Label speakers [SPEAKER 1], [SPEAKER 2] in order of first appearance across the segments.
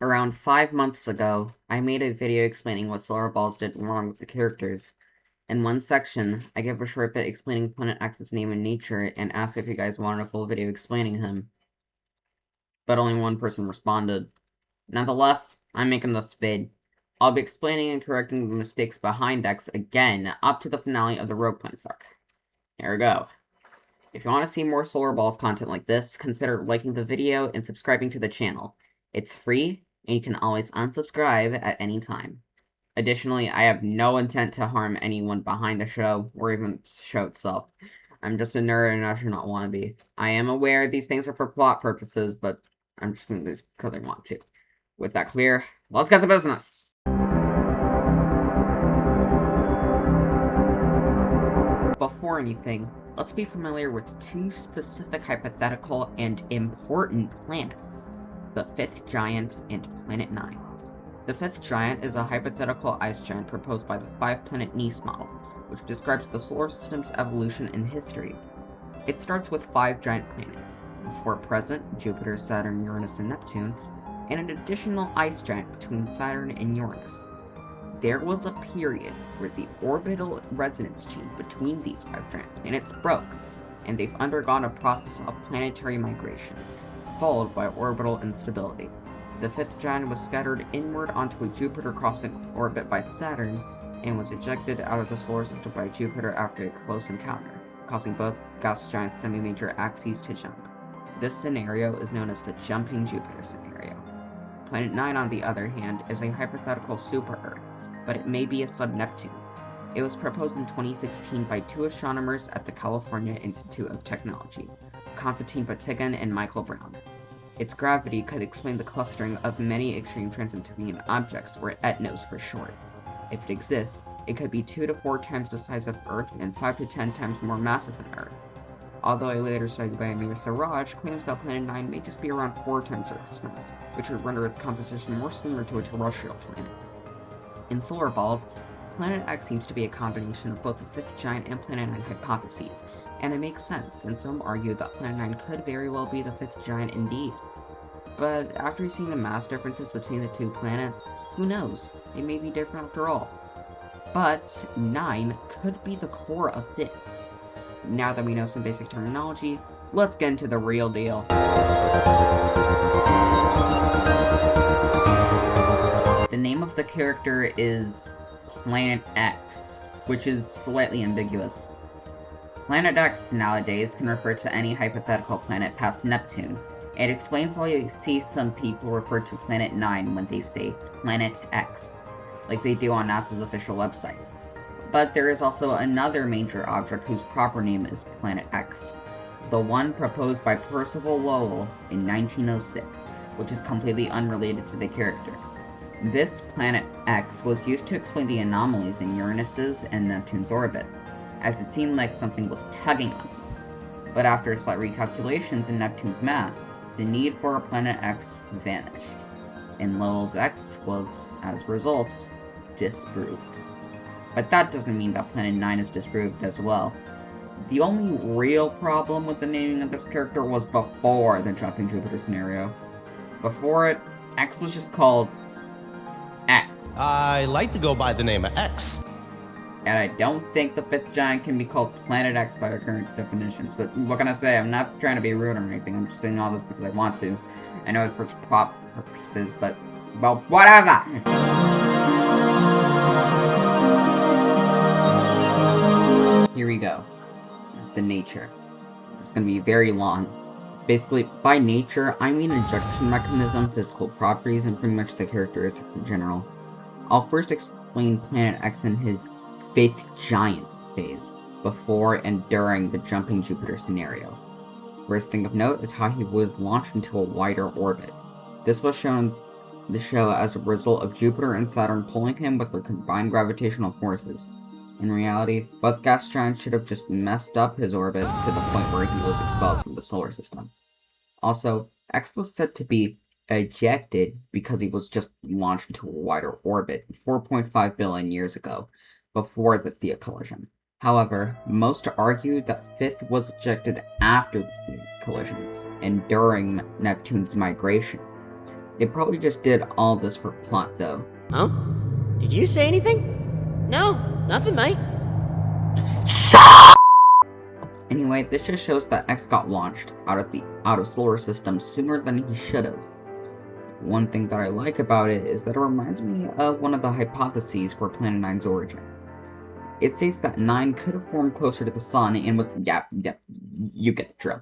[SPEAKER 1] Around 5 months ago, I made a video explaining what SolarBalls did wrong with the characters. In one section, I gave a short bit explaining Planet X's name and nature, and asked if you guys wanted a full video explaining him. But only one person responded. Nonetheless, I'm making this vid. I'll be explaining and correcting the mistakes behind X again, up to the finale of the Rogue Planet arc. Here we go. If you want to see more SolarBalls content like this, consider liking the video and subscribing to the channel. It's free, and you can always unsubscribe at any time. Additionally, I have no intent to harm anyone behind the show, or even the show itself. I'm just a nerd and I should not want to be. I am aware these things are for plot purposes, but I'm just doing this because I want to. With that clear, let's get to business! Before anything, let's be familiar with two specific hypothetical and important planets. The Fifth Giant and Planet 9. The Fifth Giant is a hypothetical ice giant proposed by the 5-planet Nice model, which describes the solar system's evolution and history. It starts with 5 giant planets, before present Jupiter, Saturn, Uranus, and Neptune, and an additional ice giant between Saturn and Uranus. There was a period where the orbital resonance chain between these 5 giant planets broke, and they've undergone a process of planetary migration, followed by orbital instability. The fifth giant was scattered inward onto a Jupiter-crossing orbit by Saturn, and was ejected out of the solar system by Jupiter after a close encounter, causing both gas giant semi-major axes to jump. This scenario is known as the jumping Jupiter scenario. Planet 9, on the other hand, is a hypothetical super-Earth, but it may be a sub-Neptune. It was proposed in 2016 by 2 astronomers at the California Institute of Technology, Konstantin Batygin and Michael Brown. Its gravity could explain the clustering of many extreme Trans-Neptunian objects, or ETNOs for short. If it exists, it could be 2 to 4 times the size of Earth and 5 to 10 times more massive than Earth. Although a later study by Amir Siraj claims that Planet 9 may just be around 4 times Earth's mass, which would render its composition more similar to a terrestrial planet. In SolarBalls, Planet X seems to be a combination of both the Fifth Giant and Planet 9 hypotheses, and it makes sense, since some argue that Planet 9 could very well be the Fifth Giant indeed. But after seeing the mass differences between the 2 planets, who knows, it may be different after all. But 9 could be the core of Fifth. Now that we know some basic terminology, let's get into the real deal. The name of the character is Planet X, which is slightly ambiguous. Planet X nowadays can refer to any hypothetical planet past Neptune. It explains why you see some people refer to Planet 9 when they say Planet X, like they do on NASA's official website. But there is also another major object whose proper name is Planet X, the one proposed by Percival Lowell in 1906, which is completely unrelated to the character. This Planet X was used to explain the anomalies in Uranus's and Neptune's orbits, as it seemed like something was tugging on them. But after slight recalculations in Neptune's mass, the need for a Planet X vanished, and Lowell's X was, as a result, disproved. But that doesn't mean that Planet 9 is disproved as well. The only real problem with the naming of this character was before the jumping Jupiter scenario. Before it, X was just called X.
[SPEAKER 2] I like to go by the name of X.
[SPEAKER 1] And I don't think the fifth giant can be called Planet X by our current definitions, but what can I say? I'm not trying to be rude or anything, I'm just saying all this because I want to. I know it's for plot purposes, but, well, whatever! Here we go. The nature. It's gonna be very long. Basically, by nature, I mean ejection mechanism, physical properties, and pretty much the characteristics in general. I'll first explain Planet X in his fifth giant phase, before and during the jumping Jupiter scenario. First thing of note is how he was launched into a wider orbit. This was shown in the show as a result of Jupiter and Saturn pulling him with their combined gravitational forces. In reality, both gas giants should have just messed up his orbit to the point where he was expelled from the solar system. Also, X was said to be ejected because he was just launched into a wider orbit 4.5 billion years ago, before the Theia collision. However, most argue that Fifth was ejected after the Theia collision, and during Neptune's migration. They probably just did all this for plot, though.
[SPEAKER 3] Huh? Did you say anything? No, nothing, mate.
[SPEAKER 1] Anyway, this just shows that X got launched out of solar system sooner than he should have. One thing that I like about it is that it reminds me of one of the hypotheses for Planet 9's origin. It states that 9 could have formed closer to the sun and was, yeah, you get the drill.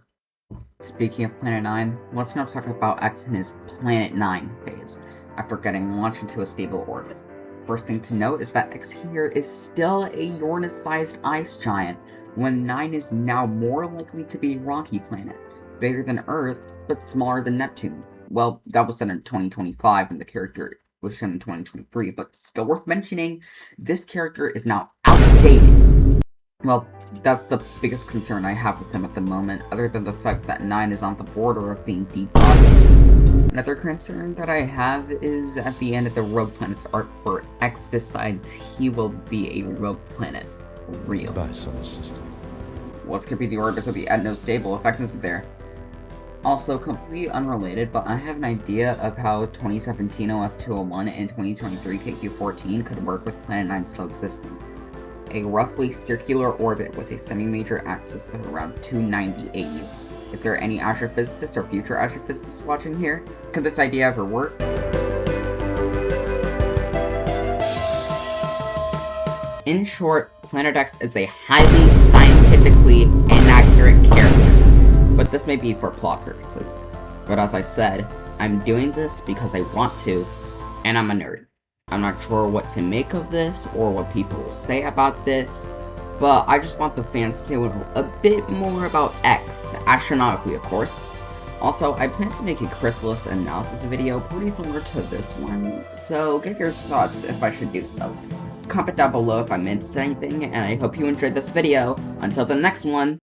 [SPEAKER 1] Speaking of Planet 9, let's now talk about X in his Planet 9 phase, after getting launched into a stable orbit. First thing to note is that X here is still a Uranus-sized ice giant, when 9 is now more likely to be a rocky planet, bigger than Earth, but smaller than Neptune. Well, that was said in 2025, and the character was shown in 2023, but still worth mentioning, this character is now outdated. Well, that's the biggest concern I have with him at the moment, other than the fact that 9 is on the border of being depopulated. Another concern that I have is at the end of the Rogue Planets arc where X decides he will be a rogue planet. Real.
[SPEAKER 2] Goodbye, solar system.
[SPEAKER 1] What's gonna be the orbits of the Etno stable if X isn't there? Also, completely unrelated, but I have an idea of how 2017 OF201 and 2023 KQ14 could work with Planet 9 still existing. A roughly circular orbit with a semi-major axis of around 290 AU. If there are any astrophysicists or future astrophysicists watching here, could this idea ever work? In short, Planet X is a highly scientifically inaccurate character. But this may be for plot purposes. But as I said, I'm doing this because I want to, and I'm a nerd. I'm not sure what to make of this, or what people will say about this, but I just want the fans to know a bit more about X, astronautically of course. Also, I plan to make a chrysalis analysis video pretty similar to this one, so give your thoughts if I should do so. Comment down below if I missed anything, and I hope you enjoyed this video. Until the next one,